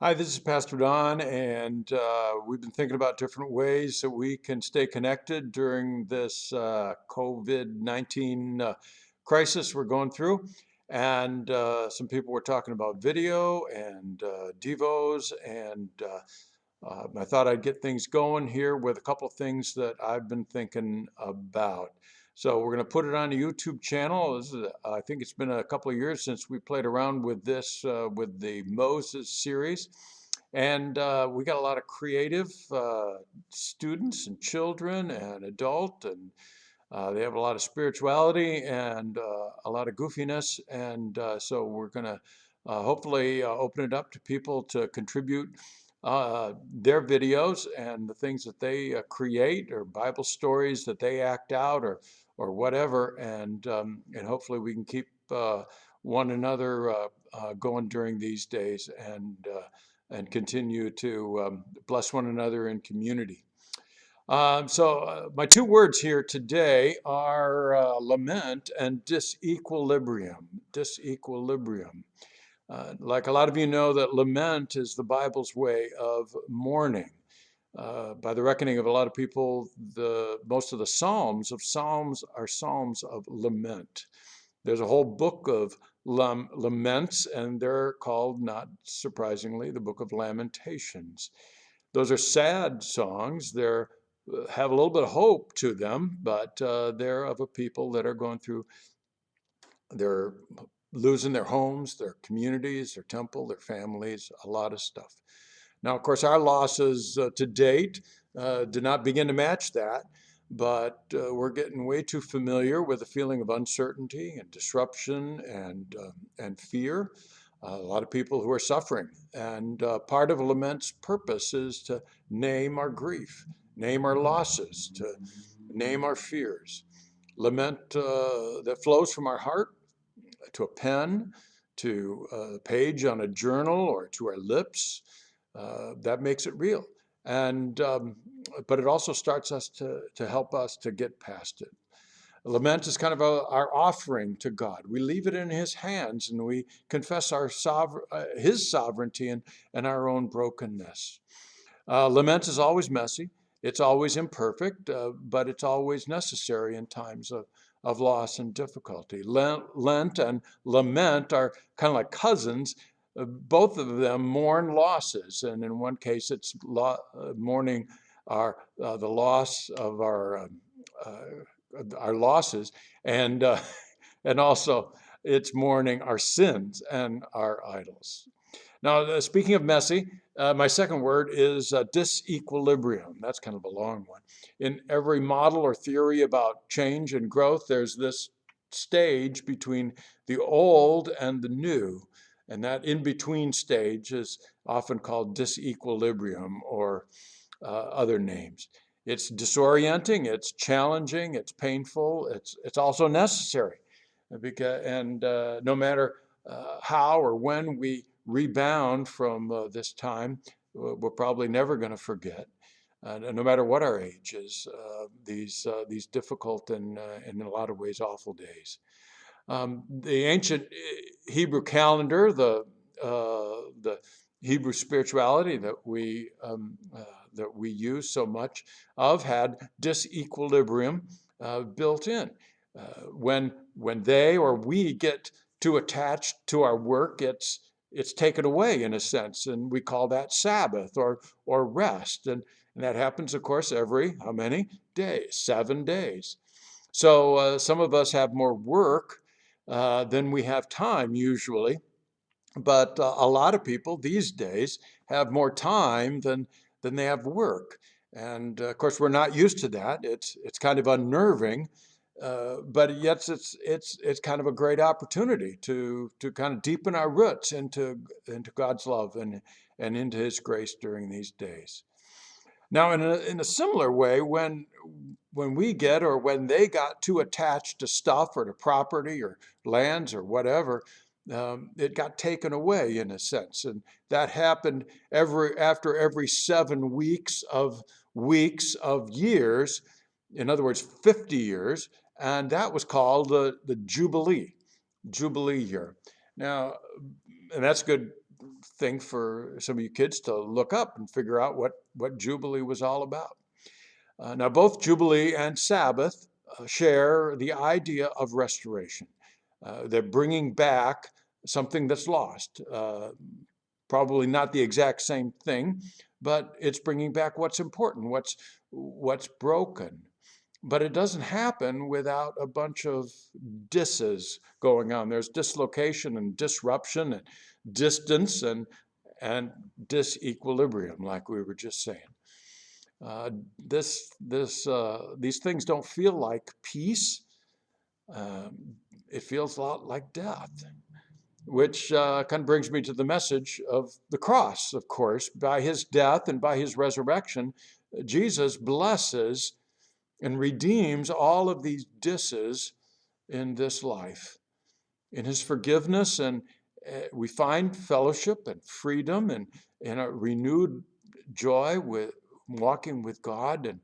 Hi, this is Pastor Don, and we've been thinking about different ways that we can stay connected during this COVID-19 crisis we're going through. And some people were talking about video and devos, and I thought I'd get things going here with a couple of things that I've been thinking about. So we're going to put it on the YouTube channel. I think it's been a couple of years since we played around with this with the Moses series. And we got a lot of creative students and children and adult, and they have a lot of spirituality and a lot of goofiness. And so we're going to hopefully open it up to people to contribute their videos and the things that they create, or Bible stories that they act out, or whatever. And hopefully we can keep one another going during these days, and continue to bless one another in community. My two words here today are lament and disequilibrium. Disequilibrium. Like a lot of you know, that lament is the Bible's way of mourning. By the reckoning of a lot of people, most of the Psalms are Psalms of lament. There's a whole book of laments, and they're called, not surprisingly, the book of Lamentations. Those are sad songs. They're have a little bit of hope to them, but they're of a people that are going through, they're losing their homes, their communities, their temple, their families, a lot of stuff. Now, of course, our losses to date did not begin to match that, but we're getting way too familiar with the feeling of uncertainty and disruption and fear. A lot of people who are suffering. And part of lament's purpose is to name our grief, name our losses, to name our fears. Lament that flows from our heart to a pen, to a page on a journal, or to our lips, that makes it real. And but it also starts us to help us to get past it. Lament is kind of our offering to God. We leave it in His hands, and we confess His sovereignty and our own brokenness. Lament is always messy. It's always imperfect, but it's always necessary in times of loss and difficulty. Lent and lament are kind of like cousins. Both of them mourn losses, and in one case, it's mourning the loss of our losses, and and also it's mourning our sins and our idols. Now, speaking of messy, my second word is disequilibrium. That's kind of a long one. In every model or theory about change and growth, there's this stage between the old and the new. And that in between stage is often called disequilibrium, or other names. It's disorienting, it's challenging, it's painful, it's also necessary. And no matter how or when we rebound from this time, we're probably never going to forget, no matter what our age is, these difficult and in a lot of ways awful days. The ancient Hebrew calendar, the Hebrew spirituality that we use so much of, had disequilibrium built in. When they or we get too attached to our work, it's taken away in a sense, and we call that Sabbath or rest, and that happens, of course, every how many days? 7 days. So some of us have more work than we have time usually, but a lot of people these days have more time than they have work. And of course, we're not used to that. It's kind of unnerving, but yet it's kind of a great opportunity to kind of deepen our roots into God's love and into His grace during these days. Now, in a similar way, when we get, or when they got too attached to stuff or to property or lands or whatever, it got taken away in a sense, and that happened after every 7 weeks of years. In other words, 50 years, and that was called the Jubilee year. Now, and that's good thing for some of you kids to look up and figure out what Jubilee was all about. Now, both Jubilee and Sabbath share the idea of restoration. They're bringing back something that's lost. Probably not the exact same thing, but it's bringing back what's important, what's broken. But it doesn't happen without a bunch of disses going on. There's dislocation and disruption and distance and disequilibrium, like we were just saying. These things don't feel like peace. It feels a lot like death, which kind of brings me to the message of the cross, of course. By his death and by his resurrection, Jesus blesses and redeems all of these disses in this life. In his forgiveness, and we find fellowship and freedom and a renewed joy with walking with God.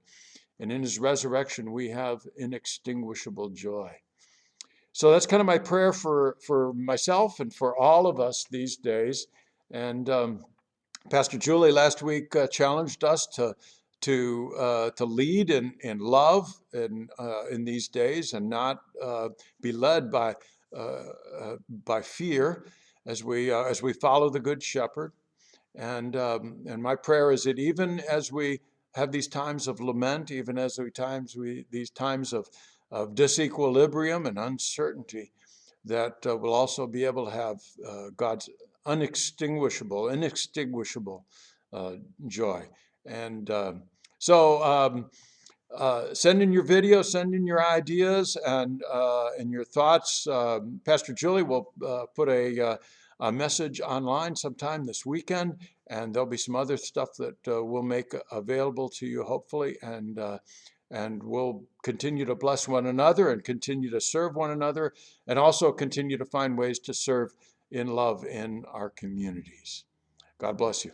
And in his resurrection, we have inextinguishable joy. So that's kind of my prayer for myself and for all of us these days. And Pastor Julie last week challenged us to lead in love in these days and not be led by fear as we follow the Good Shepherd. And my prayer is that even as we have these times of lament, even as these times of disequilibrium and uncertainty, that we'll also be able to have God's inextinguishable joy. And send in your video, send in your ideas and your thoughts. Pastor Julie will put a message online sometime this weekend, and there'll be some other stuff that we'll make available to you, hopefully, and we'll continue to bless one another and continue to serve one another, and also continue to find ways to serve in love in our communities. God bless you.